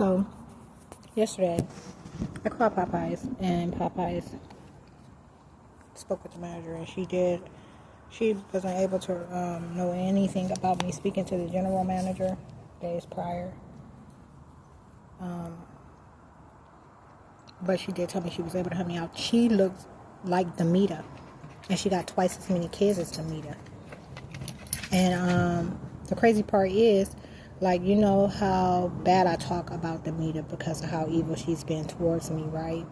So, yesterday, I called Popeyes, and Popeyes spoke with the manager, and she wasn't able to know anything about me speaking to the general manager days prior. But she did tell me she was able to help me out. She looks like Demeter, and she got twice as many kids as Demeter. And the crazy part is, like, you know how bad I talk about Demeter because of how evil she's been towards me, right?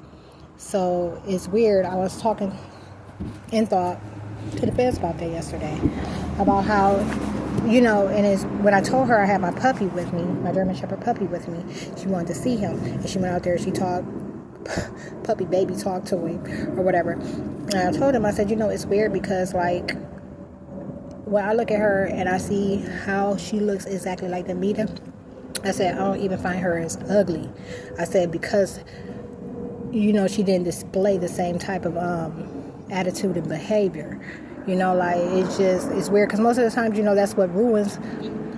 So it's weird. I was talking in thought to the feds about that yesterday, about how, you know, and it's when I told her I had my puppy with me, my German Shepherd puppy with me, she wanted to see him, and she went out there, she talked, puppy baby talked to him, or whatever. And I told him, I said, you know, it's weird because, like, when I look at her and I see how she looks exactly like Demeter, I said, I don't even find her as ugly. I said, because, you know, she didn't display the same type of attitude and behavior. You know, like, it's weird because most of the times, you know, that's what ruins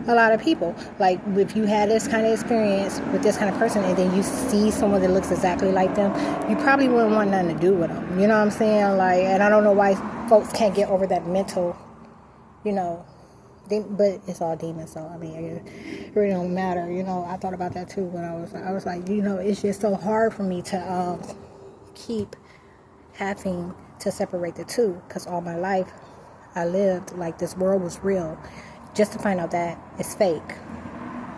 a lot of people. Like, if you had this kind of experience with this kind of person and then you see someone that looks exactly like them, you probably wouldn't want nothing to do with them. You know what I'm saying? Like, and I don't know why folks can't get over that mental, you know, but it's all demons, so I mean, it really don't matter. You know, I thought about that too when I was like, you know, it's just so hard for me to keep having to separate the two, because all my life I lived like this world was real, just to find out that it's fake.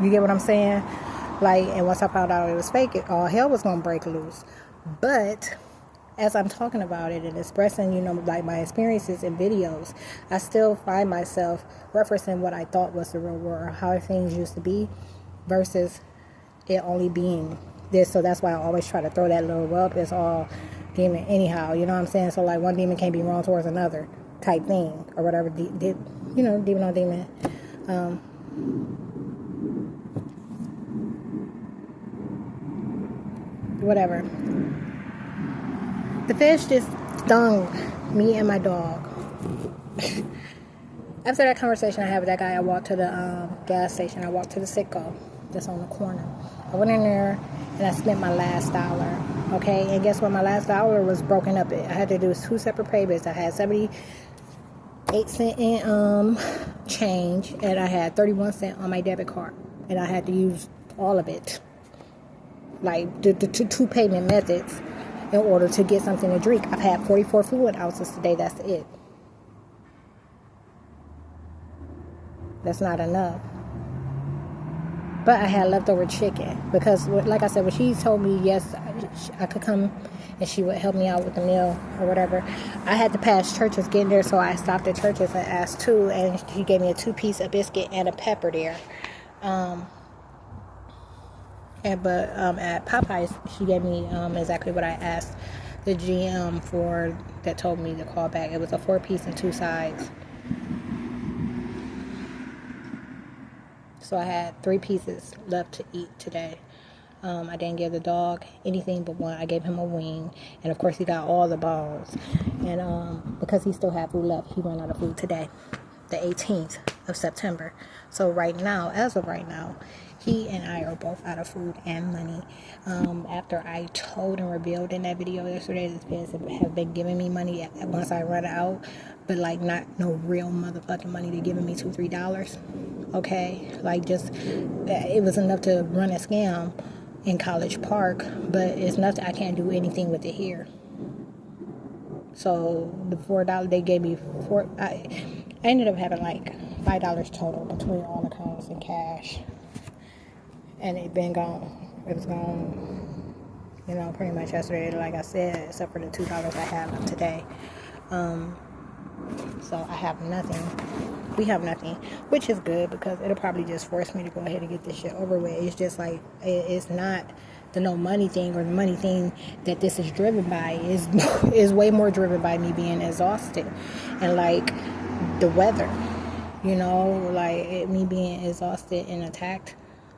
You get what I'm saying? Like, and once I found out it was fake, all hell was gonna break loose. But as I'm talking about it and expressing, you know, like my experiences in videos, I still find myself referencing what I thought was the real world, or how things used to be, versus it only being this. So that's why I always try to throw that little, well, it's all demon anyhow, you know what I'm saying? So, like, one demon can't be wrong towards another type thing, or whatever, you know, demon on demon. Whatever. The fish just stung me and my dog. After that conversation I had with that guy, I walked to the gas station. I walked to the Citgo that's on the corner. I went in there and I spent my last dollar. Okay, and guess what? My last dollar was broken up. I had to do 2 separate payments. I had 78 cents in change, and I had 31 cents on my debit card, and I had to use all of it, like the 2 payment methods, in order to get something to drink. I've had 44 fluid ounces today. That's it. That's not enough. But I had leftover chicken because, like I said, when she told me yes, I could come and she would help me out with the meal or whatever, I had to pass Church's getting there, so I stopped at Church's and asked 2, and she gave me a 2-piece of biscuit and a pepper there. But at Popeyes, she gave me exactly what I asked the GM for, that told me to call back. It was a 4-piece and 2 sides. So I had 3 pieces left to eat today. I didn't give the dog anything but one. I gave him a wing, and of course he got all the bones. And because he still had food left, he ran out of food today, the 18th of September. So right now, as of right now, he and I are both out of food and money. After I told and revealed in that video yesterday, this feds have been giving me money once I run out, but like not no real motherfucking money. They're giving me $2-3. Okay, like, just it was enough to run a scam in College Park, but it's nothing. I can't do anything with it here. So the $4 they gave me, I ended up having like $5 total between all accounts and cash, and it been gone. It was gone, you know, pretty much yesterday, like I said, except for the $2 I have today. So I have nothing. We have nothing, which is good because it'll probably just force me to go ahead and get this shit over with. It's just like, it's not the no money thing or the money thing that this is driven by. Is way more driven by me being exhausted and like the weather, you know, like me being exhausted and attacked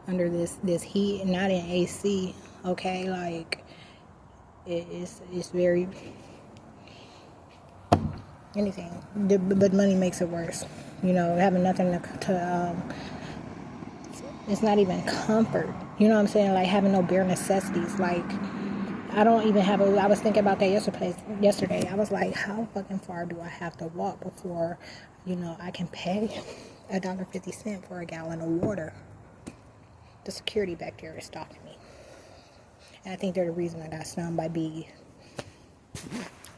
under this heat, not in AC. Okay, like it's very anything, but money makes it worse. You know, having nothing to It's not even comfort. You know what I'm saying? Like having no bare necessities. Like I don't even have I was thinking about that yesterday. I was like, how fucking far do I have to walk before, I can pay $1.50 for a gallon of water? The security back there is stalking me. And I think they're the reason I got stung by bees.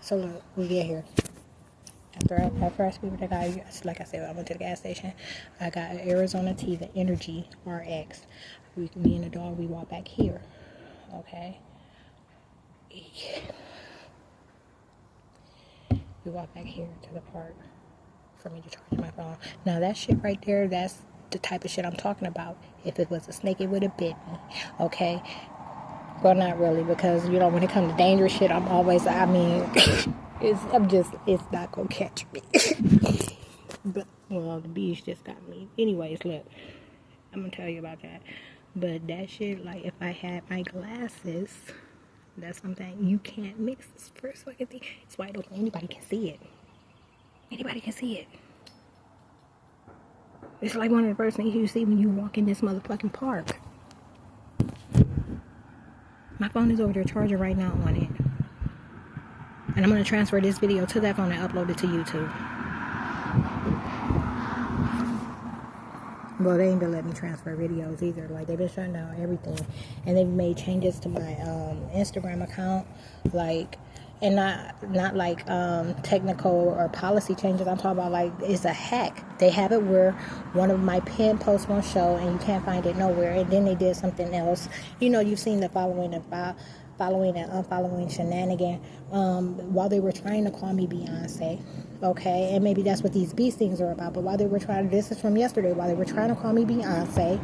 So look, we get here. After I speak with the guy, like I said, I went to the gas station. I got an Arizona tea, the Energy RX. Me and the dog, we walk back here. Okay. We walk back here to the park for me to charge my phone. Now that shit right there, that's the type of shit I'm talking about. If it was a snake, it would have bit me. Okay. Well, not really, because when it comes to dangerous shit, I'm always, it's not gonna catch me. But the bees just got me. Anyways, look, I'm gonna tell you about that. But that shit, like, if I had my glasses, that's something you can't mix this first fucking thing. It's wide open. Anybody can see it. Anybody can see it. It's like one of the first things you see when you walk in this motherfucking park. My phone is over there charging right now on it. And I'm going to transfer this video to that phone and upload it to YouTube. Well, they ain't been letting me transfer videos either. Like, they've been shutting down everything. And they've made changes to my Instagram account. Like, and not like technical or policy changes. I'm talking about, like, it's a hack. They have it where one of my pinned posts won't show and you can't find it nowhere. And then they did something else. You've seen the following and unfollowing shenanigan while they were trying to call me Beyonce. Okay, and maybe that's what these beast things are about. But while they were this is from yesterday, while they were trying to call me Beyonce,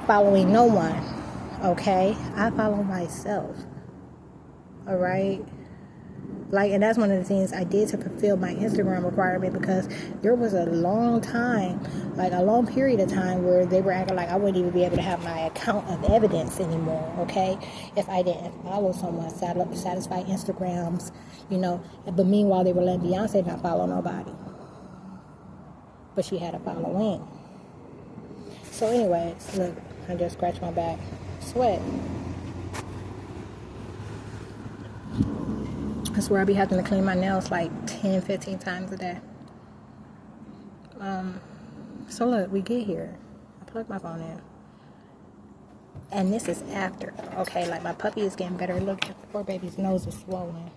following no one. Okay, I follow myself. All right. Like, and that's one of the things I did to fulfill my Instagram requirement, because there was a long period of time where they were acting like I wouldn't even be able to have my account of evidence anymore, okay, if I didn't follow someone, satisfy Instagrams, but meanwhile they were letting Beyonce not follow nobody. But she had to follow in. So anyways, look, I just scratched my back. Sweat. I swear I be having to clean my nails like 10, 15 times a day. So look, we get here. I plug my phone in. And this is after. Okay, like my puppy is getting better. Look, the poor baby's nose is swollen.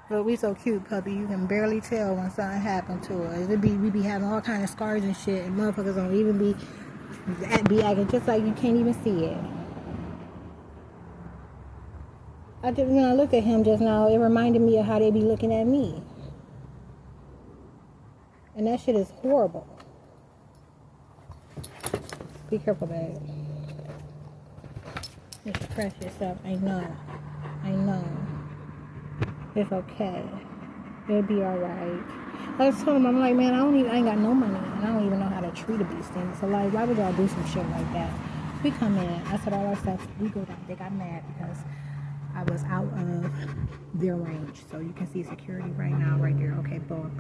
Look, we so cute, puppy. You can barely tell when something happened to us. We be having all kind of scars and shit. And motherfuckers don't even be acting just like you can't even see it. When I looked at him just now, it reminded me of how they be looking at me. And that shit is horrible. Be careful, babe. Just press yourself. I know. It's okay. It'll be alright. I just told him, I'm like, man, I ain't got no money. And I don't even know how to treat a beast thing. So, like, why would y'all do some shit like that? We come in. I said all our stuff. We go down. They got mad because I was out of their range. So you can see security right now, right there. Okay, boom.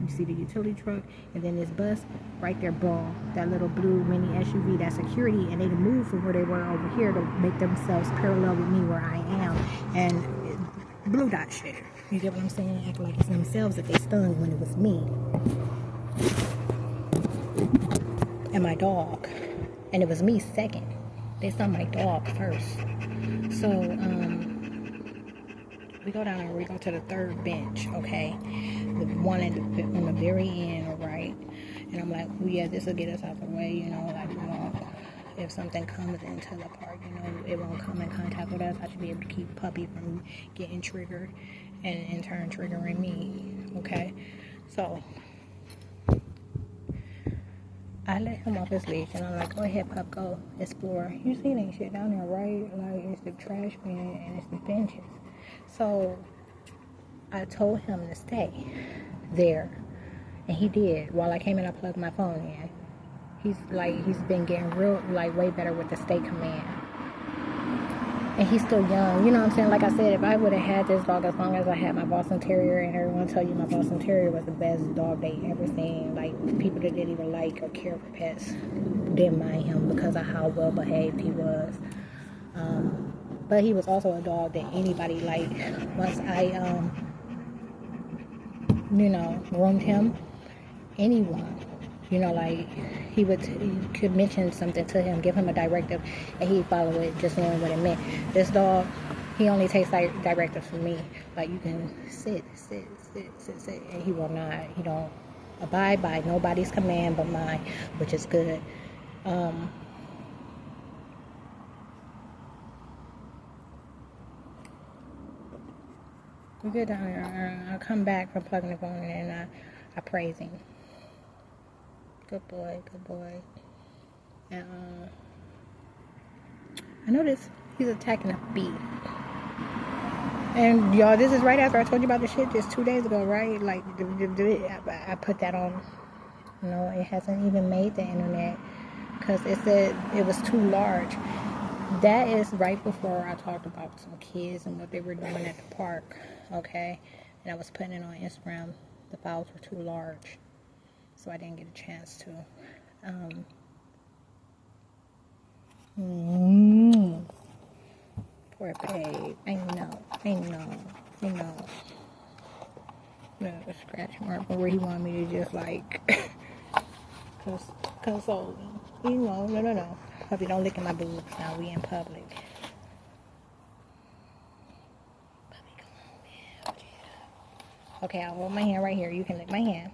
You see the utility truck, and then this bus right there, boom. That little blue mini SUV, that's security, and they moved from where they were over here to make themselves parallel with me where I am. And blue dot shit. You get what I'm saying? Act like it's themselves that they stung when it was me. And my dog. And it was me second. They stung my dog first. So, we go down and we go to the third bench, okay? The one on the very end, right? And I'm like, well, yeah, this will get us out the way, if something comes into the park, it won't come in contact with us. I should be able to keep puppy from getting triggered and in turn triggering me, okay? So, I let him off his leash, and I'm like, go ahead, pup, go explore. You see that shit down there, right? Like, it's the trash bin and it's the benches. So, I told him to stay there, and he did. While I came in, I plugged my phone in. He's been getting way better with the state command. And and he's still young. You know what I'm saying? Like I said, if I would have had this dog as long as I had my Boston Terrier, and everyone tell you my Boston Terrier was the best dog they ever seen. Like, people that didn't even like or care for pets didn't mind him because of how well behaved he was. But he was also a dog that anybody liked. Once I, groomed him, anyone, like, you could mention something to him, give him a directive, and he'd follow it just knowing what it meant. This dog, he only takes directives from me. Like, you can sit, and he will not. He don't abide by nobody's command but mine, which is good. We get down here. I come back from plugging the phone in, and I praise him. Good boy. And I noticed he's attacking a bee. And y'all, this is right after I told you about the shit just 2 days ago, right? Like, I put that on. It hasn't even made the internet because it said it was too large. That is right before I talked about some kids and what they were doing at the park, okay? And I was putting it on Instagram. The files were too large, so I didn't get a chance to. Poor babe. I know. A scratch mark where he wanted me to just like console him. No. Puppy, don't lick in my boobs now. We in public. Puppy, come on, man. Okay, I'll hold my hand right here. You can lick my hand.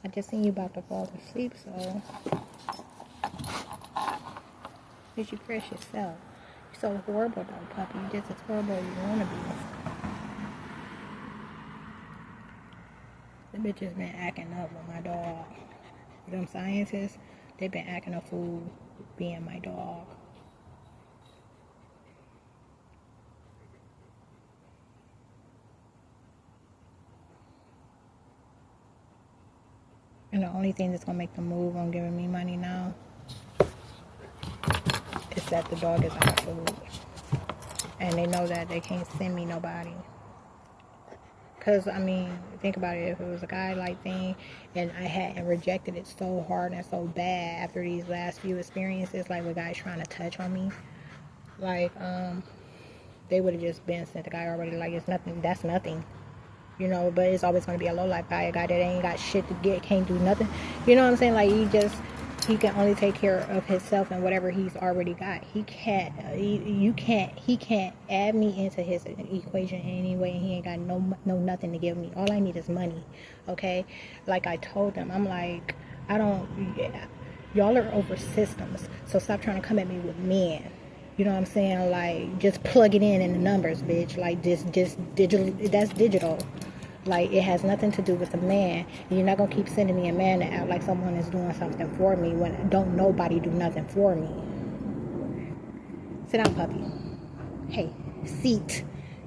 I just seen you about to fall asleep, so did you press yourself? You're so horrible, though, puppy. You're just as horrible as you want to be. The bitch has been acting up with my dog. Them scientists, they've been acting a fool being my dog. And the only thing that's going to make them move on giving me money now is that the dog is out of food. And they know that they can't send me nobody. Because, think about it. If it was a guy-like thing and I hadn't rejected it so hard and so bad after these last few experiences, like with guys trying to touch on me, like, they would have just been sent the guy already. Like, it's nothing. That's nothing. But it's always going to be a low-life guy, a guy that ain't got shit to get, can't do nothing. You know what I'm saying? Like, he can only take care of himself and whatever he's already got. He can't add me into his equation anyway, and he ain't got no nothing to give me. All I need is money, okay? Like I told them, I'm like, y'all are over systems, so stop trying to come at me with men. You know what I'm saying? Like, just plug it in the numbers, bitch. Like, just digital, that's digital. Like, it has nothing to do with the man. You're not going to keep sending me a man to act like someone is doing something for me when don't nobody do nothing for me. Sit down, puppy. Hey, seat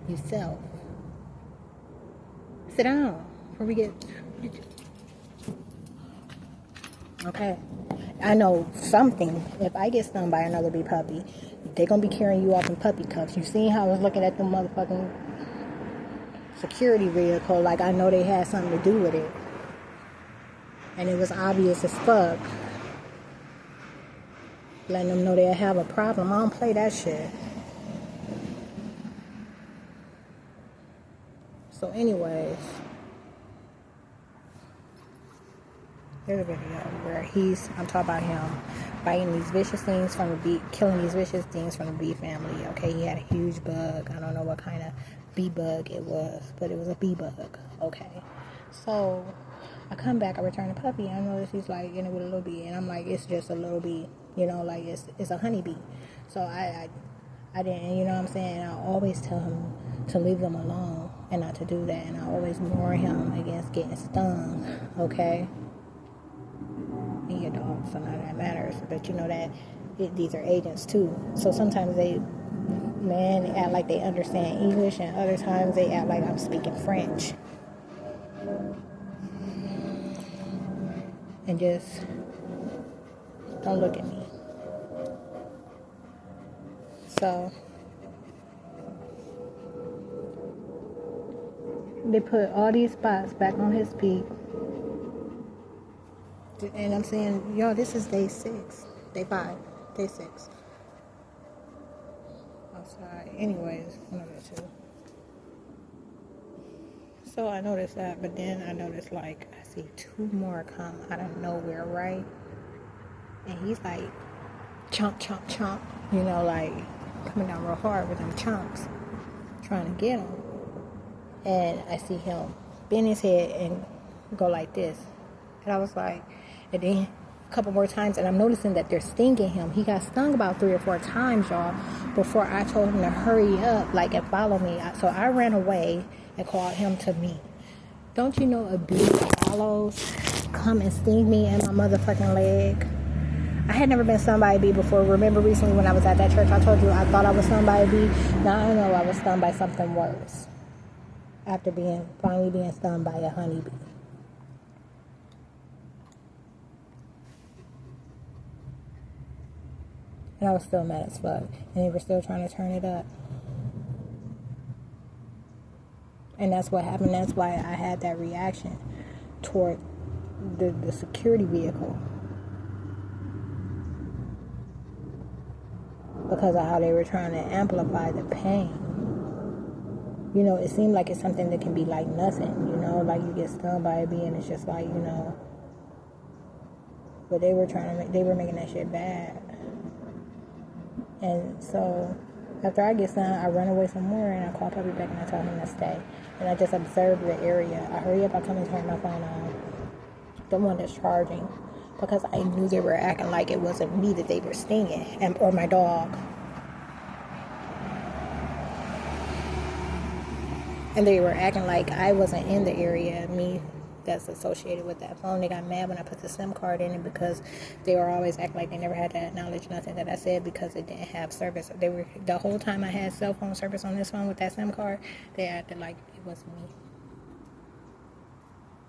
yourself. Sit down before we get... Okay. I know something. If I get stung by another big puppy, they're going to be carrying you off in puppy cuffs. You seen how I was looking at the motherfucking security vehicle, like I know they had something to do with it, and it was obvious as fuck, letting them know they have a problem. I don't play that shit. So anyways, there's a video where I'm talking about him biting these vicious things from the bee, killing these vicious things from the bee family. Okay, he had a huge bug. I don't know what kind of bee bug it was, but it was a bee bug. Okay, so I come back, I return the puppy, and I notice he's like in it with a little bee, and I'm like, it's just a little bee, like it's a honeybee. So I didn't, what I'm saying? I always tell him to leave them alone and not to do that, and I always warn him against getting stung. Okay. And your dog, so none of that matters. But that these are agents too. So sometimes they act like they understand English, and other times they act like I'm speaking French. And just don't look at me. So they put all these spots back on his feet. And I'm saying, yo, this is day 6. Day 5. Day 6. Outside. Anyways, one of the two. So I noticed that, but then I noticed, like, I see 2 more come out of nowhere, right? And he's like, chomp, chomp, chomp. You know, like, coming down real hard with them chomps. Trying to get him. And I see him bend his head and go like this. And I was like, and then a couple more times, and I'm noticing that they're stinging him. He got stung about 3 or 4 times, y'all, before I told him to hurry up, like, and follow me. So I ran away and called him to me. Don't you know a bee follows come and sting me in my motherfucking leg? I had never been stung by a bee before. Remember recently when I was at that church, I told you I thought I was stung by a bee. Now I know I was stung by something worse. After finally being stung by a honeybee. And I was still mad as fuck. And they were still trying to turn it up. And that's what happened. That's why I had that reaction toward the security vehicle. Because of how they were trying to amplify the pain. You know, it seemed like it's something that can be like nothing. You know, like you get stung by a bee and it's just like, you know. But they were making that shit bad. And so, after I get stung, I run away some more and I call Puppy back and I tell him to stay. And I just observed the area. I hurry up, I come and turn my phone on. The one that's charging. Because I knew they were acting like it wasn't me that they were stinging. Or my dog. And they were acting like I wasn't in the area. Me that's associated with that phone. They got mad when I put the SIM card in it because they were always acting like they never had to acknowledge nothing that I said because it didn't have service. The whole time I had cell phone service on this phone with that SIM card, they acted like it wasn't me.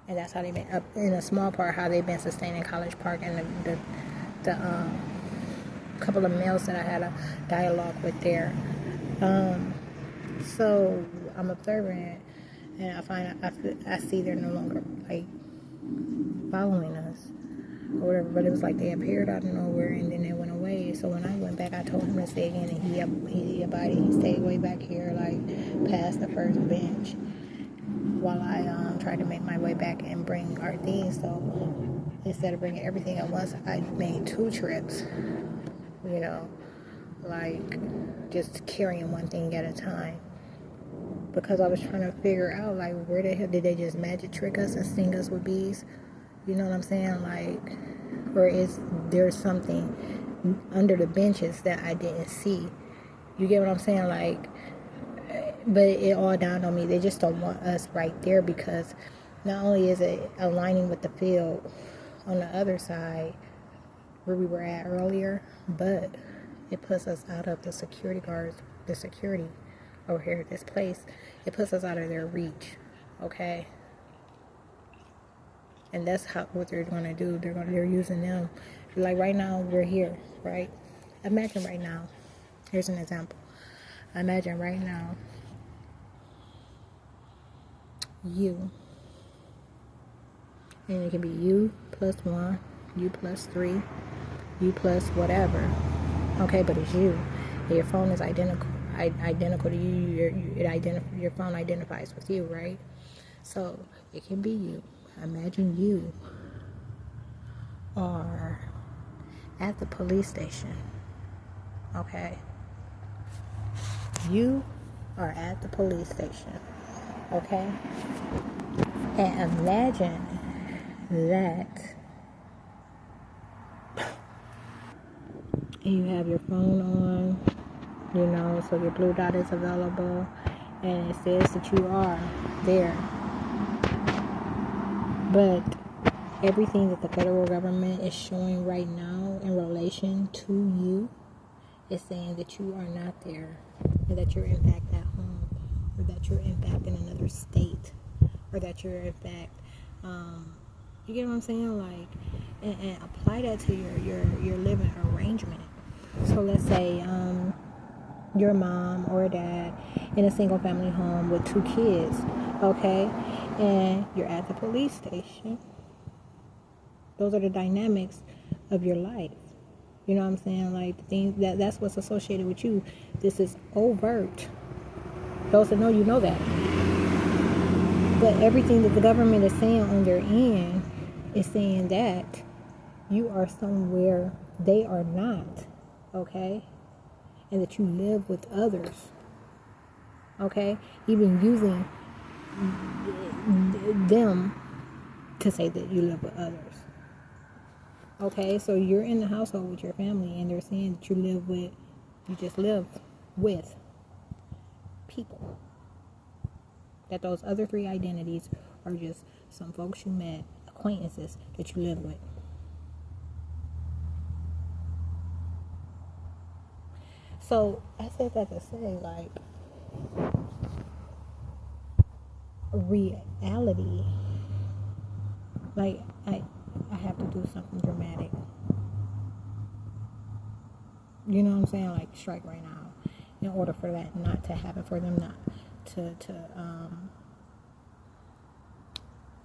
And that's how they've been, up in a small part, how they've been sustaining College Park and the couple of males that I had a dialogue with there. So I'm observing it, and I see they're no longer like following us or whatever. But it was like they appeared out of nowhere and then they went away. So when I went back, I told him to stay again, and he abided. He stayed way back here, like past the first bench, while I tried to make my way back and bring our things. So instead of bringing everything at once, I made 2 trips. You know, like just carrying one thing at a time. Because I was trying to figure out, like, where the hell did they just magic trick us and sting us with bees? You know what I'm saying? Like, or is there something under the benches that I didn't see? You get what I'm saying? Like, but it all dawned on me. They just don't want us right there because not only is it aligning with the field on the other side where we were at earlier, but it puts us out of the security guards, the security over here at this place. It puts us out of their reach, okay? And that's what they're going to do. They're using them. Like right now, we're here, right? Imagine right now. Here's an example. Imagine right now, you. And it can be you plus 1, you plus 3, you plus whatever. Okay, but it's you. Your phone is identical to you. Your phone identifies with you, right? So it can be you. Imagine you are at the police station. Okay, you are at the police station. Okay, and imagine that you have your phone on, you know, so your blue dot is available, and it says that you are there. But everything that the federal government is showing right now in relation to you is saying that you are not there, and that you're in fact at home, or that you're in fact in another state, or that you're in fact, you get what I'm saying? Like, and apply that to your living arrangement. So let's say, your mom or dad in a single family home with 2 kids, okay? And you're at the police station. Those are the dynamics of your life. You know what I'm saying? Like, the thing that's what's associated with you. This is overt. Those that know, you know that. But everything that the government is saying on their end is saying that you are somewhere they are not, okay? And that you live with others, okay? Even using them to say that you live with others. Okay, so you're in the household with your family and they're saying that you just live with people. That those other 3 identities are just some folks you met, acquaintances that you live with. So I said that to say, like, reality, like, I have to do something dramatic. You know what I'm saying? Like, strike right now, in order for that not to happen, for them not to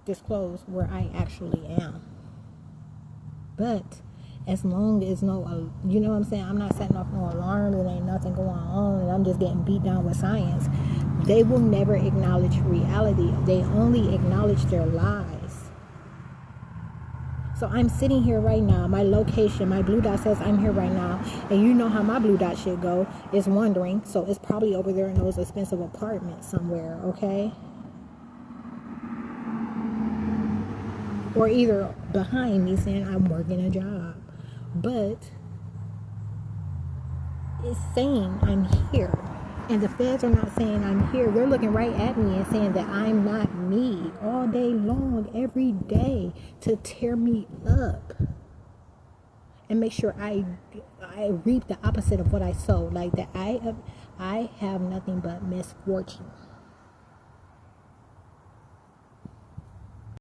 disclose where I actually am. But as long as you know what I'm saying, I'm not setting off no alarm, and ain't nothing going on, and I'm just getting beat down with science, they will never acknowledge reality. They only acknowledge their lies. So I'm sitting here right now, my location, my blue dot says I'm here right now, and you know how my blue dot should go, is wandering, so it's probably over there in those expensive apartments somewhere, okay? Or either behind me saying I'm working a job. But it's saying I'm here. And the feds are not saying I'm here. They're looking right at me and saying that I'm not me all day long, every day, to tear me up. And make sure I reap the opposite of what I sow. Like that I have nothing but misfortune.